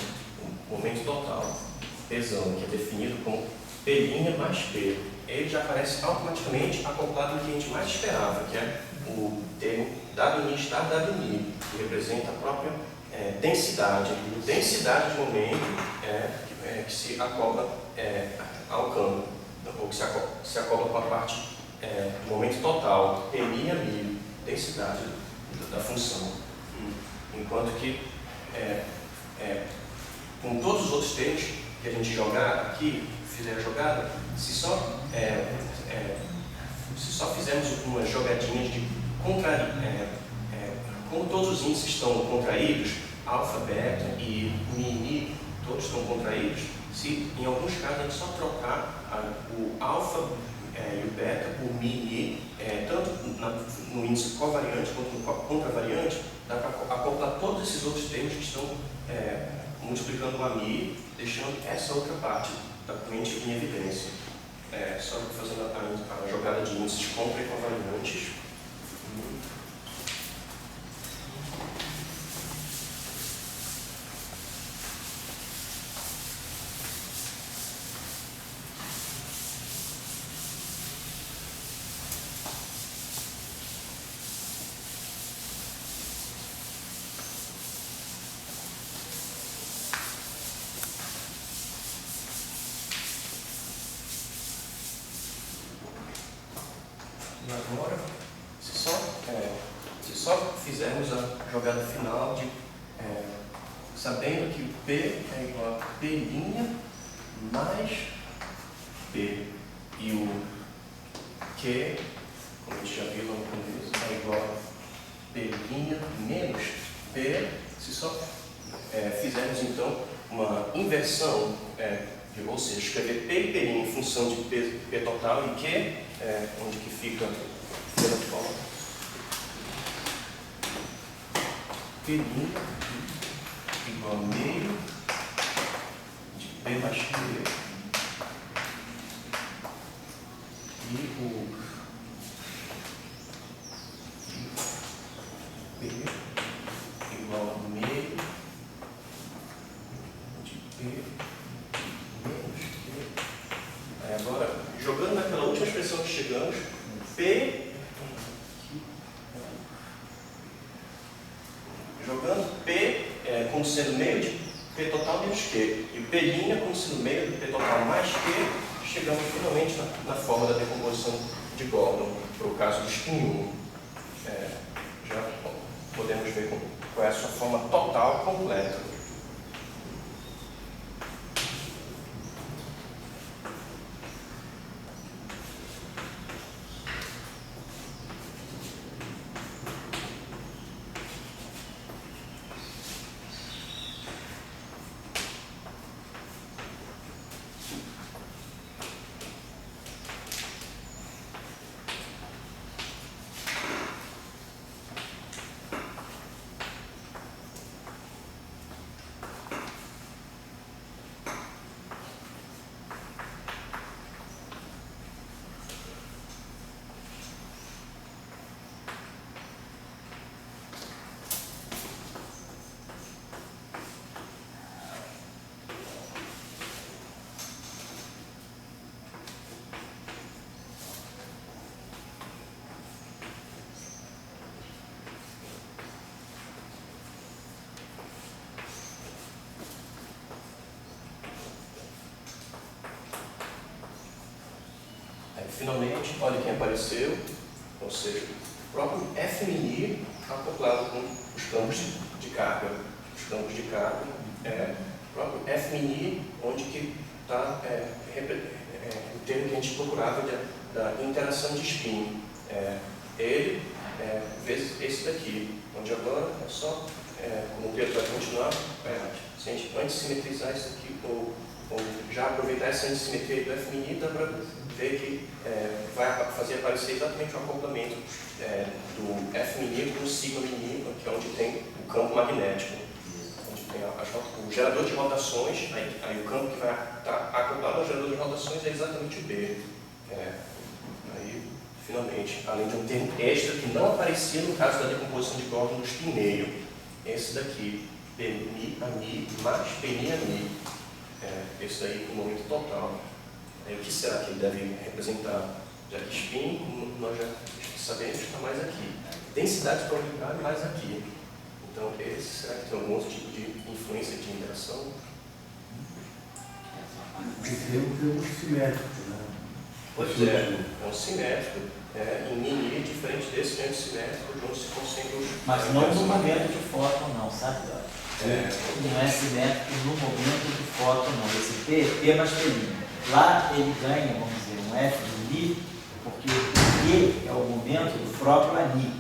O momento total, Pzão, que é definido como P' mais P, ele já aparece automaticamente acoplado no que a gente mais esperava, que é o termo W' estar W', que representa a própria densidade de momento que se acopla ao campo, ou que se acopla com a parte do momento total, P' a μ, densidade da função. Enquanto que com todos os outros termos que a gente jogar aqui, fizer a jogada, se só fizermos umas jogadinhas de como todos os índices estão contraídos, alfa, beta e μ, todos estão contraídos, se em alguns casos a gente só trocar o alfa e o beta por μ, tanto no índice covariante quanto no contravariante, dá para acoplar todos esses outros termos que estão multiplicando a μ, deixando essa outra parte da corrente em evidência. Só fazendo a jogada de índices contra e covariantes. E agora, se só fizermos a jogada final de sabendo que o P é igual a P' mais P e o Q, como a gente já viu lá no começo, é igual a P' menos P, se só fizermos então uma inversão, ou seja, escrever P e P' em função de P total e Q, onde que fica pela forma P' igual a meio de P mais Q e o P igual a meio de P menos Q. Aí agora, jogando naquela última expressão que chegamos, jogando P como sendo meio de P total menos Q, e o P' como sendo meio de P total mais Q, chegamos finalmente na forma da decomposição de Gordon, para o caso do spin 1. Já podemos ver qual é a sua forma total, completa. Finalmente, olha quem apareceu, ou seja, o próprio F-mini acoplado com os campos de carga. Os campos de carga é o próprio F-mini, onde que está o termo que a gente procurava da interação de spin. Ele vezes esse daqui, onde agora é só, como o Pedro vai continuar, se a gente antissimetrizar isso aqui, ou já aproveitar essa antissimetria do F-mini, dá para ver que vai fazer aparecer exatamente o acoplamento do F-mini com o sigma-mini, que é onde tem o campo magnético, onde tem o gerador de rotações, aí o campo que vai estar acoplado ao gerador de rotações é exatamente o B. Aí, finalmente, além de um termo extra que não aparecia no caso da decomposição de Gordon do spin meio, esse daqui, P-mi a mi mais P-mi a mi, esse daí no momento total. O que será que ele deve representar? Já que spin, como nós já sabemos, está mais aqui. Densidade de probabilidade mais aqui. Então, será que tem algum outro tipo de influência de interação? Porque tem um termo simétrico, né? Pois é um simétrico. Em mini, diferente desse, é simétrico, onde se concentram os... Mas não no momento de fóton, não, sabe? Não é simétrico no momento de fóton, não. Esse P mais P'. Lá ele ganha, vamos dizer, um F do Mi, porque o Q é o momento do próprio ANI.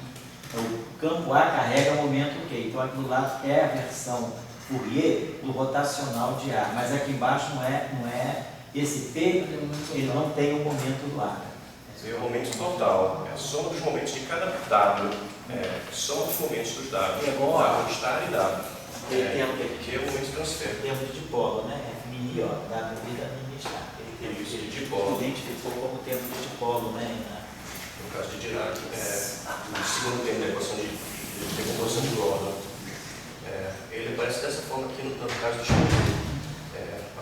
Então, o campo A carrega o momento Q. Então, aquilo lá é a versão Fourier do rotacional de A. Mas aqui embaixo não é esse P, ele não tem o momento do A. É o momento total, é a soma dos momentos de cada W, soma dos momentos dos W, W de estar e W, que é o momento de transfer. Tempo de dipolo, né? F-mini, ó, W vida mini está. Isso, de dipolo. Identificou como tempo de dipolo, né? No caso de Dirac, o segundo termo da equação de decomposição de Gordon. Ele aparece dessa forma aqui no caso do spin,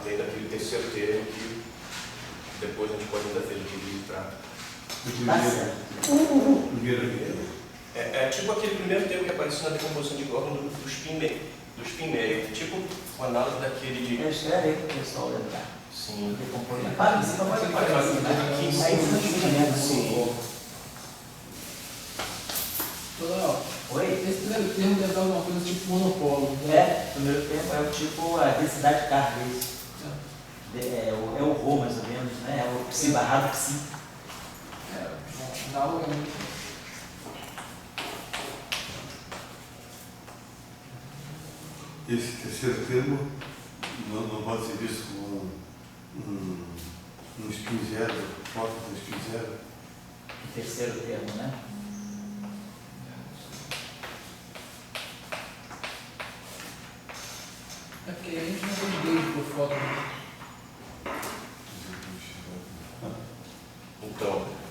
além daquele terceiro termo que depois a gente pode ainda ver de que trata. É tipo aquele primeiro termo que apareceu na decomposição de Gordon do spin meio, tipo o análogo daquele de... Escreve aí para o pessoal lembrar. Sim. Decomposição. Oi? Esse primeiro termo deve dar alguma coisa tipo monopólio. O primeiro termo é o tipo a densidade de carga, isso. É o Rho, mais ou menos, né? É o psi barrado psi. Não, Esse terceiro termo não pode ser visto como um spin zero, foto do spin zero. O terceiro termo, né? é porque a gente não tem gauge por foto.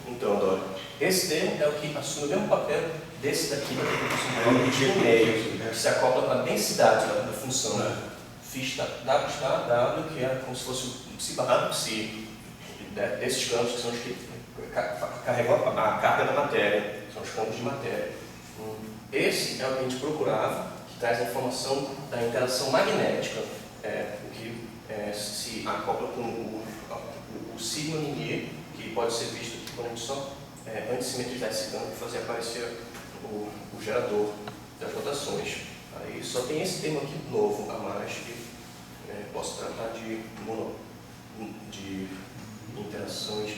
Então, Dória, esse termo é o que assume o mesmo papel desse daqui, da decomposição de meio, que se acopla com a densidade da função. Fiz W está W, que é como se fosse o psi barrado psi, desses campos que são os que carregam a carga da matéria, são os campos de matéria. Esse é o que a gente procurava, que traz a informação da interação magnética, o que se acopla com o o sigma mini, que pode ser visto aqui quando a gente só antes de simetrizar esse campo e fazer aparecer o gerador das rotações. Aí só tem esse termo aqui novo a mais que posso tratar de interações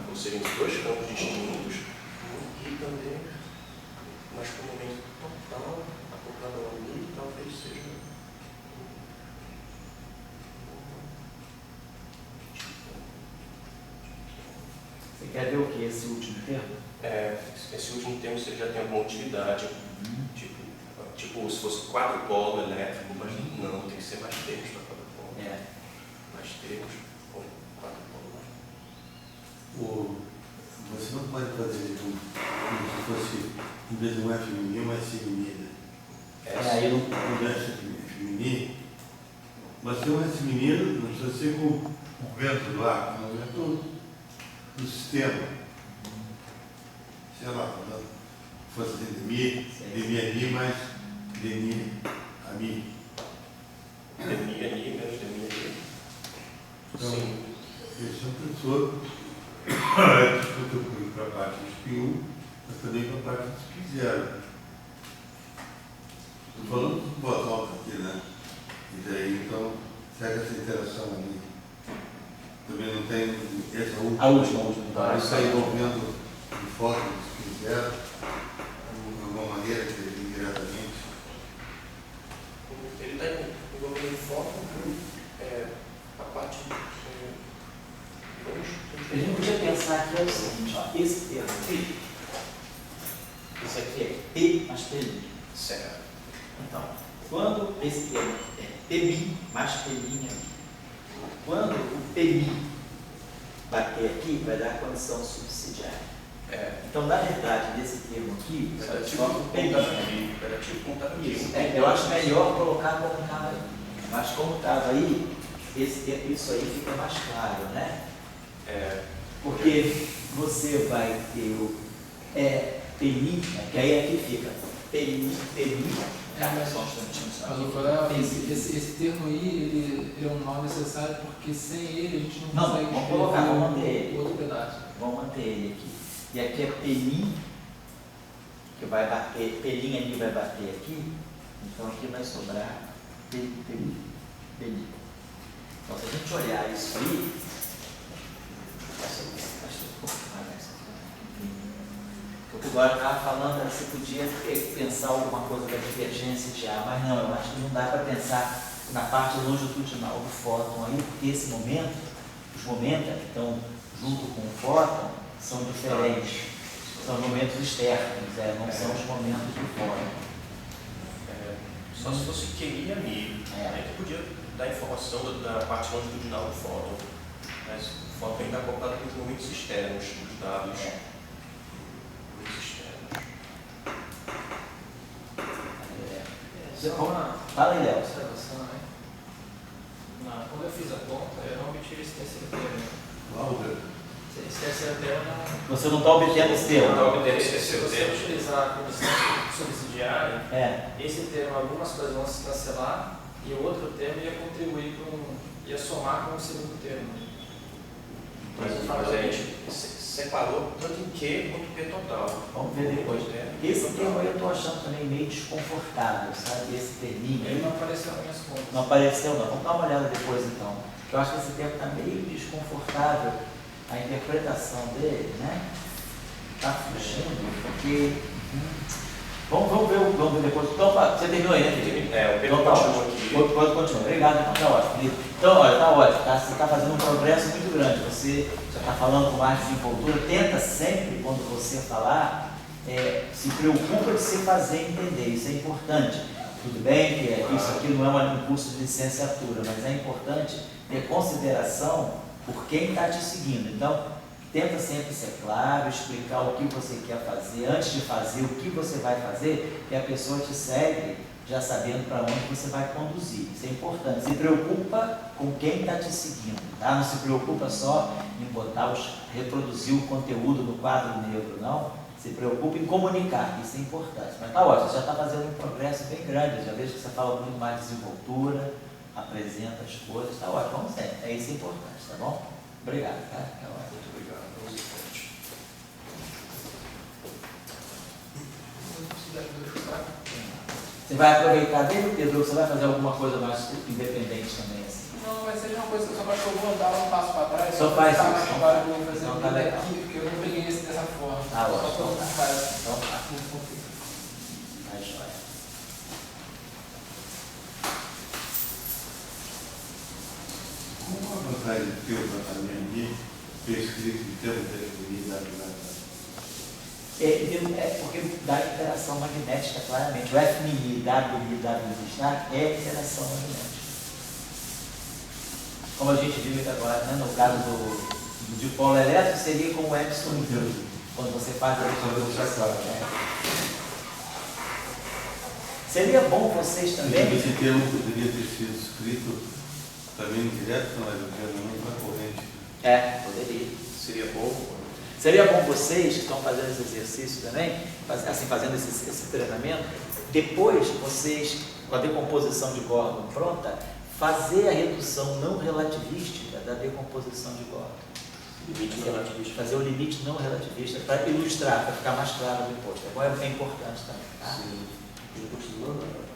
ou seriam dois campos distintos e também, mas para o momento total, acoplado ao NI, talvez seja Você quer ver o que? Esse último termo? Esse último termo você já tem alguma utilidade, tipo se fosse quadrupolo elétrico, mas não, tem que ser mais termos para quadrupolo. Mais termos ou quadrupolo. Você não pode fazer como se fosse, em vez de um F mini, uma S mini. Aí não. Um F mini, mas tem um S mini, não precisa ser com o vento do ar, é o vento do sistema. Sei lá, fosse de mi a mi mais de mi a mi. De mi a mi menos de mi a mi. Então, Sim. esse é um tensor disputa para a parte do spin 1, mas também para a parte do spin 0. Estou falando de voz alta aqui, né? E daí, então, será que essa interação ali também não tem essa A última. Tá, isso está envolvendo o fóton do spin 0 de alguma maneira, indiretamente? Ele está envolvendo fóton, a parte. A gente podia pensar aqui o seguinte, ó, esse termo aqui, isso aqui é P mais P'. Certo. Então, quando esse termo é P'M mais P'M, quando o P'M bater aqui, vai dar condição subsidiária. Então, na verdade, desse termo aqui, Era só o P'M. Era tipo contativo. Isso, eu acho melhor colocar como estava aí. Mas como estava aí, isso aí fica mais claro, né? Porque você vai ter o P'M, que aí aqui fica P'M, só um instantinho só. Mas, doutor, esse termo aí, ele é um mal necessário porque sem ele a gente não consegue vamos colocar, vamos manter ele. outro pedaço. Vamos manter ele aqui. E aqui é P'M, que vai bater, P'M ali vai bater aqui, então aqui vai sobrar P'M. Então, se a gente olhar isso aí, o que o Eduardo estava falando, você podia pensar alguma coisa da divergência de A, mas não, eu acho que não dá para pensar na parte longitudinal do fóton aí, porque esse momento, os momentos que estão junto com o fóton são diferentes, são momentos externos, não são os momentos do fóton. Só se fosse QI a mi, aí que podia dar informação da parte longitudinal do fóton. Mas o fóton ainda está acoplado com os momentos externos dos dados. Fala aí, Léo. Observação, né? Quando eu fiz a conta, eu não obtive esse terceiro termo. Esse terceiro termo não. Você não está obtendo esse termo. Se você utilizar a condição subsidiária, esse termo, algumas coisas vão se cancelar e o outro termo ia contribuir ia somar com o segundo termo. Mas a gente separou tanto em Q quanto P total. Vamos ver depois. Esse termo aí eu estou achando também meio desconfortável, sabe? Esse terminho aí. Ele não apareceu nas minhas contas. Não apareceu não. Vamos dar uma olhada depois então. Eu acho que esse termo está meio desconfortável. A interpretação dele, né? Está fugindo, porque. Vamos ver depois. Então, você terminou aí, né, Felipe? O Pedro então, tá continua ótimo. aqui. Pode continuar. Obrigado, então tá ótimo, Felipe. Então, olha, tá ótimo. Você está fazendo um progresso muito grande. Você já está falando com mais desenvoltura. Tenta sempre, quando você falar, se preocupa de se fazer entender. Isso é importante. Tudo bem que isso aqui não é um curso de licenciatura, mas é importante ter consideração por quem está te seguindo. Então, tenta sempre ser claro, explicar o que você quer fazer, antes de fazer o que você vai fazer, que a pessoa te segue já sabendo para onde você vai conduzir. Isso é importante. Se preocupa com quem está te seguindo, tá? Não se preocupa só em reproduzir o conteúdo no quadro negro, não. Se preocupa em comunicar, isso é importante. Mas tá ótimo, você já está fazendo um progresso bem grande. Eu já vejo que você fala muito mais de desenvoltura, apresenta as coisas, tá ótimo, vamos sempre. É isso importante, tá bom? Obrigado, tá? Muito obrigado. Vamos em frente. Você vai aproveitar dele, Pedro, ou você vai fazer alguma coisa mais independente também, assim? Não, vai ser uma coisa que eu só acho que eu vou dar um passo para trás. Só faz isso. Mais claro que eu vou fazer Então tá legal. aqui, porque eu não peguei esse dessa forma. Ah, Só ótimo. para todo mundo faz. Então tá. Tá joia. Qual a vantagem de ter o tratamento aqui, prescrito em termos de atividade? É porque dá interação magnética claramente. O FMI, WMI, é interação magnética. Como a gente viu aqui agora, né? No caso do dipolo elétrico, seria como o Epsilon Neutron, quando você faz a equalização. Né? Seria bom vocês também. Esse termo poderia ter sido escrito também direto na corrente. É, poderia. Seria bom. Seria bom vocês que estão fazendo esse exercício também, assim, fazendo esse treinamento, depois vocês, com a decomposição de Gordon pronta, fazer a redução não relativística da decomposição de Gordon. Limite não relativista. Fazer o limite não relativista para ilustrar, para ficar mais claro depois. Tá bom? É importante também. Tá? Sim. Depois de manda.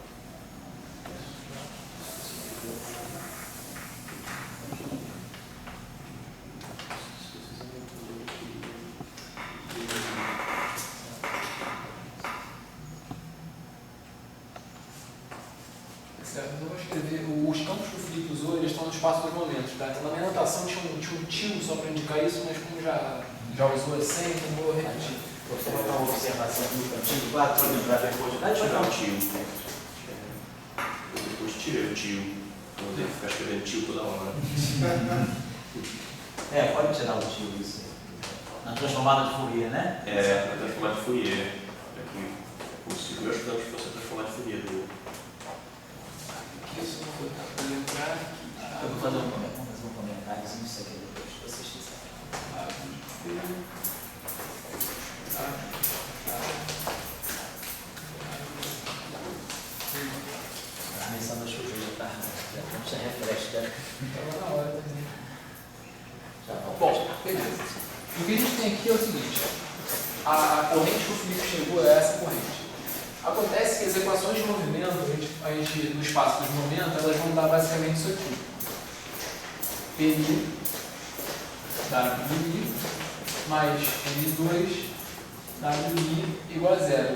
Certo, então eu vou escrever. Os campos que o Felipe usou, eles estão no espaço dos momentos, tá? Então na minha anotação tinha um tio só para indicar isso, mas como já usou assim, então vou repetir. Você vai dar uma observação no cantinho, claro, para lembrar depois. Pode tirar o tio. Depois tirei o tio. Não tem que ficar escrevendo tio toda hora. Pode tirar o tio isso. Na transformada de Fourier, né? Para transformar de Fourier. Aqui, eu ajudamos que você transformar de Fourier. Isso não foi para lembrar. Eu vou fazer um comentário nisso aqui depois, se vocês quiserem. Começando a chover, tá? Vamos se refresca. Estava na hora também. Já vamos. Bom, beleza. O que a gente tem aqui é o seguinte: a corrente que o Felipe chegou é essa corrente. Acontece que as equações de movimento, no espaço dos momentos, elas vão dar basicamente isso aqui. PI, WI, mais N2, WI igual a zero.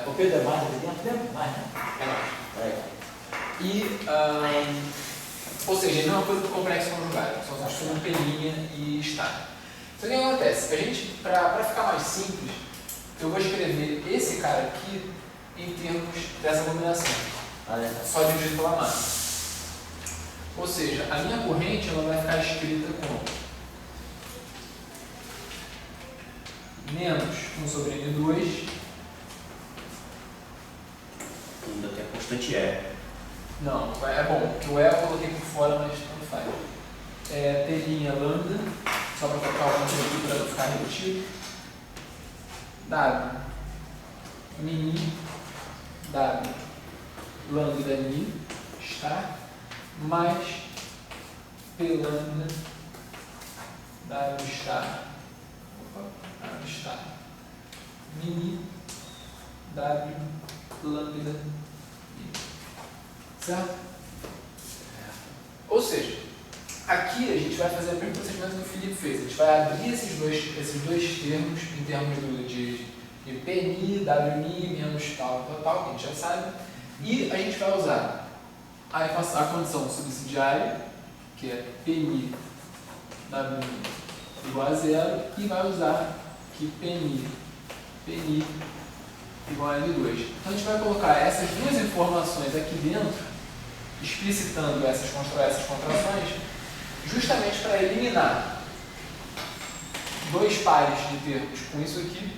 O Pedro é mais aqui dentro? Mais, né? É mais. É. Ou seja, não é uma coisa do complexo conjugado, só construir um peninha e estar. Então o que acontece? A gente, para ficar mais simples, eu vou escrever esse cara aqui em termos dessa combinação. Só dividido pela massa. Ou seja, a minha corrente ela vai ficar escrita como menos 1 sobre N2. Ainda tem a constante E. Não, é bom, porque o E eu coloquei por fora, mas não faz. Telinha lambda, só para trocar o conteúdo aqui para não ficar repetido. W mini W lambda mi está mais P lambda W está mini W lambda mi. Certo? Ou seja, aqui a gente vai fazer o mesmo procedimento que o Felipe fez. A gente vai abrir esses dois termos em termos de PNI, WMI, menos tal, que a gente já sabe. E a gente vai usar a condição subsidiária, que é PNI, WMI igual a zero, e vai usar que PNI igual a N2. Então a gente vai colocar essas duas informações aqui dentro, explicitando essas contrações, justamente para eliminar dois pares de termos com isso aqui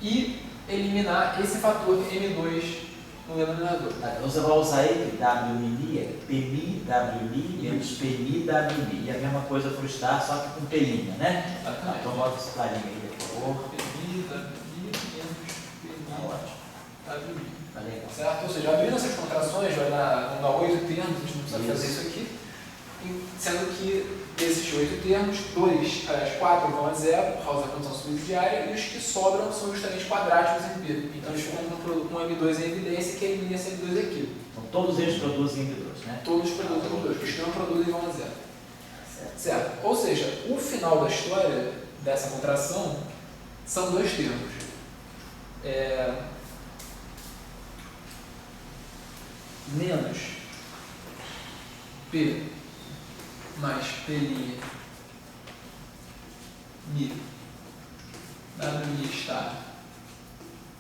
e eliminar esse fator M2 no denominador. Então você vai usar aí que WMI é PMI, WMI menos PMI, WMI. E a mesma coisa para o estar, só que com pelinha, né? Exatamente. Então bota isso clarinho aí, por favor. WI menos PNI WI. Tá legal. Certo? Ou seja, abrindo essas contrações, vão dar 8 termos, a gente não precisa fazer isso aqui, sendo que desses 8 termos, 4 vão a zero, por causa da condição subsidiária, e os que sobram são justamente quadráticos em P. Então eles ficam com M2 em evidência, que elimina esse M2 aqui. Então todos eles produzem M2, né? Todos produzem M2, os que não produzem vão a zero. Certo. Certo? Ou seja, o final da história dessa contração são 2 termos. Menos P mais PI Mi WI está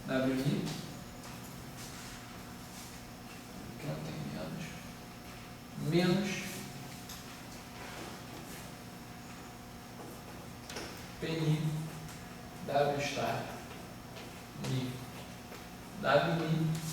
WI, que não tem menos PI W está Mi WI